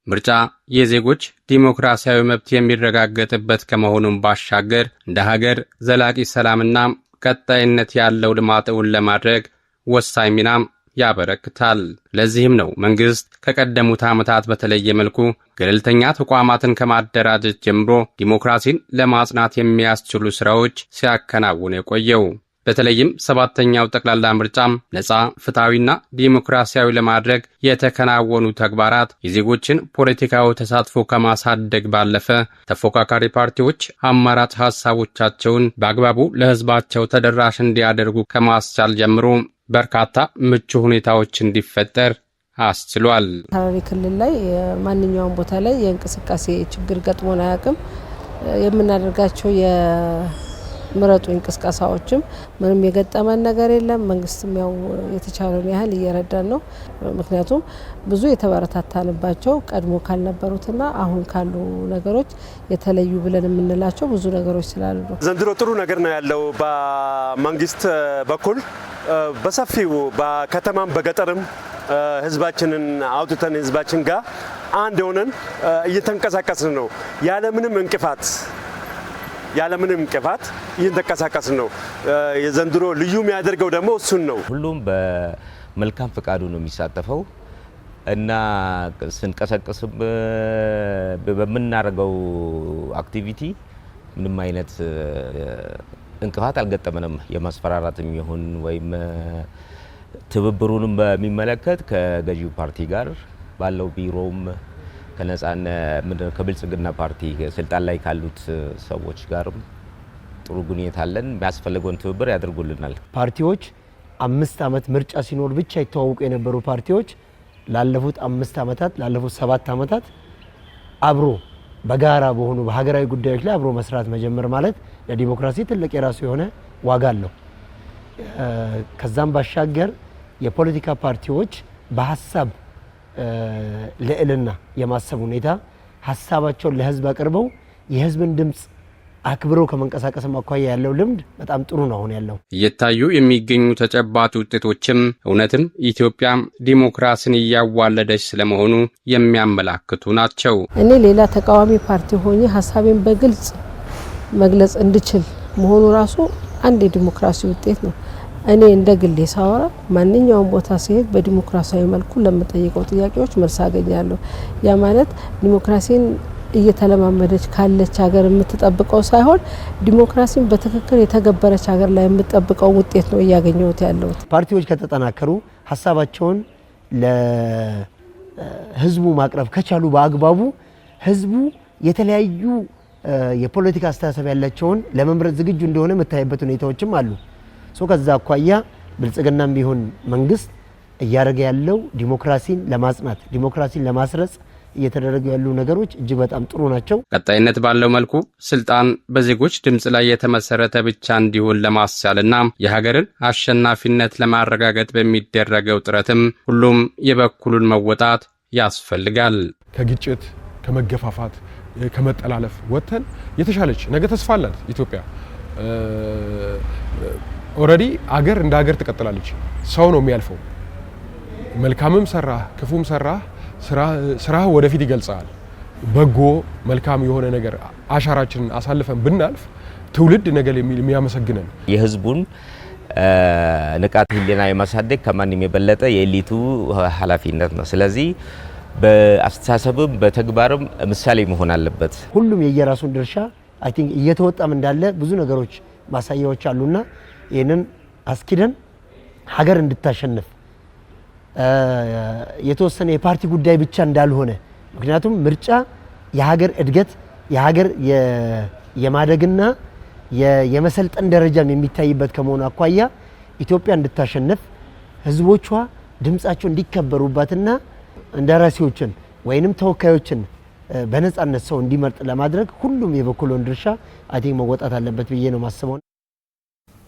ምርጫ የዜጎች ዲሞክራሲያዊ መብት የሚረጋገጥበት ከመሆኑም ባሻገር እንደ ሀገር ዘላቂ ሰላምና ቀጣይነት ያለው ልማትን ለማድረግ ወሳኝ ሚናም ያበረክታል። ለዚህም ነው መንግስት ከቀደሙት ዓመታት በተለየ መልኩ ገለልተኛ ተቋማትን ከማደራጀት ጀምሮ ዲሞክራሲን ለማጽናት የሚያስችሉ ስራዎች ሲያከናውን የቆየው። በተለይም ሰባተኛው ጠቅላላ ምርጫም ነፃ ፍትሐዊና ዲሞክራሲያዊ ለማድረግ የተከናወኑ ተግባራት የዜጎችን ፖለቲካዊ ተሳትፎ ከማሳደግ ባለፈ ተፎካካሪ ፓርቲዎች አማራጭ ሐሳቦቻቸውን በአግባቡ ለህዝባቸው ተደራሽ እንዲያደርጉ ከማስቻል ጀምሮ በርካታ ምቹ ሁኔታዎች እንዲፈጠር አስችሏል። ሐረሪ ክልል ላይ ማንኛውም ቦታ ላይ የእንቅስቃሴ ችግር ገጥሞን አያውቅም። የምናደርጋቸው የምረጡ እንቅስቃሴዎችም ምንም የገጠመን ነገር የለም። መንግስትም ያው የተቻለውን ያህል እየረዳን ነው። ምክንያቱም ብዙ የተበረታታንባቸው ቀድሞ ካልነበሩትና አሁን ካሉ ነገሮች የተለዩ ብለን የምንላቸው ብዙ ነገሮች ስላሉ ነው። ዘንድሮ ጥሩ ነገር ነው ያለው በመንግስት በኩል በሰፊው በከተማም በገጠርም ህዝባችንን አውጥተን ህዝባችን ጋር አንድ ሆነን እየተንቀሳቀስን ነው። ያለምንም እንቅፋት እየተንቀሳቀስን ነው። የዘንድሮ ልዩ የሚያደርገው ደግሞ እሱን ነው። ሁሉም በመልካም ፈቃዱ ነው የሚሳተፈው እና ስንቀሳቀስም በምናደርገው አክቲቪቲ ምንም አይነት እንቅፋት አልገጠመንም። የማስፈራራትም ይሁን ወይም ትብብሩንም በሚመለከት ከገዢው ፓርቲ ጋር ባለው ቢሮም ከብልጽግና ፓርቲ ስልጣን ላይ ካሉት ሰዎች ጋርም ጥሩ ግንኙነት አለን። የሚያስፈልገውን ትብብር ያደርጉልናል። ፓርቲዎች 5 ዓመት ምርጫ ሲኖር ብቻ ይተዋወቁ የነበሩ ፓርቲዎች ላለፉት 5 ዓመታት ላለፉት 7 ዓመታት አብሮ በጋራ በሆኑ በሀገራዊ ጉዳዮች ላይ አብሮ መስራት መጀመር ማለት ለዲሞክራሲ ትልቅ የራሱ የሆነ ዋጋ አለው። ከዛም ባሻገር የፖለቲካ ፓርቲዎች በሐሳብ ልዕልና የማሰብ ሁኔታ ሐሳባቸውን ለህዝብ አቅርበው የህዝብን ድምጽ አክብረው ከመንቀሳቀስ አኳያ ያለው ልምድ በጣም ጥሩ ነው አሁን ያለው። እየታዩ የሚገኙ ተጨባጭ ውጤቶችም እውነትም ኢትዮጵያ ዲሞክራሲን እያዋለደች ስለመሆኑ የሚያመላክቱ ናቸው። እኔ ሌላ ተቃዋሚ ፓርቲ ሆኜ ሐሳቤን በግልጽ መግለጽ እንድችል መሆኑ ራሱ አንድ የዲሞክራሲ ውጤት ነው። እኔ እንደ ግሌ ሳወራ ማንኛውም ቦታ ሲሄድ በዲሞክራሲያዊ መልኩ ለምጠይቀው ጥያቄዎች መልስ አገኛለሁ። ያ ማለት ዲሞክራሲን እየተለማመደች ካለች ሀገር የምትጠብቀው ሳይሆን ዲሞክራሲን በትክክል የተገበረች ሀገር ላይ የምትጠብቀው ውጤት ነው እያገኘሁት ያለው። ፓርቲዎች ከተጠናከሩ ሐሳባቸውን ለህዝቡ ማቅረብ ከቻሉ በአግባቡ ህዝቡ የተለያዩ የፖለቲካ አስተሳሰብ ያላቸውን ለመምረጥ ዝግጁ እንደሆነ መታየበት ሁኔታዎችም አሉ። ከዛ አኳያ ብልጽግናም ቢሆን መንግስት እያደረገ ያለው ዲሞክራሲን ለማጽናት ዲሞክራሲን ለማስረጽ እየተደረጉ ያሉ ነገሮች እጅግ በጣም ጥሩ ናቸው። ቀጣይነት ባለው መልኩ ስልጣን በዜጎች ድምጽ ላይ የተመሰረተ ብቻ እንዲሆን ለማስቻልና የሀገርን አሸናፊነት ለማረጋገጥ በሚደረገው ጥረትም ሁሉም የበኩሉን መወጣት ያስፈልጋል። ከግጭት ከመገፋፋት ከመጠላለፍ ወጥተን የተሻለች ነገ ተስፋ አላት ኢትዮጵያ። ኦሬዲ አገር እንደ አገር ትቀጥላለች። ሰው ነው የሚያልፈው። መልካምም ሰራ ክፉም ሰራ ስራ ወደፊት ይገልጻል። በጎ መልካም የሆነ ነገር አሻራችንን አሳልፈን ብናልፍ ትውልድ ነገር የሚያመሰግነን የህዝቡን ንቃተ ህሊና የማሳደግ ከማንም የበለጠ የኤሊቱ ኃላፊነት ነው። ስለዚህ በአስተሳሰብም በተግባርም ምሳሌ መሆን አለበት። ሁሉም የየራሱን ድርሻ አይ ቲንክ እየተወጣም እንዳለ ብዙ ነገሮች ማሳያዎች አሉና ይሄንን አስኪደን ሀገር እንድታሸንፍ የተወሰነ የፓርቲ ጉዳይ ብቻ እንዳልሆነ ምክንያቱም ምርጫ የሀገር እድገት የሀገር የማደግና የመሰልጠን ደረጃም የሚታይበት ከመሆኑ አኳያ ኢትዮጵያ እንድታሸንፍ ህዝቦቿ ድምጻቸው እንዲከበሩባትና እንደራሴዎችን ወይንም ተወካዮችን በነጻነት ሰው እንዲመርጥ ለማድረግ ሁሉም የበኩሉን ድርሻ አይ ቲንክ መወጣት አለበት ብዬ ነው ማስበው።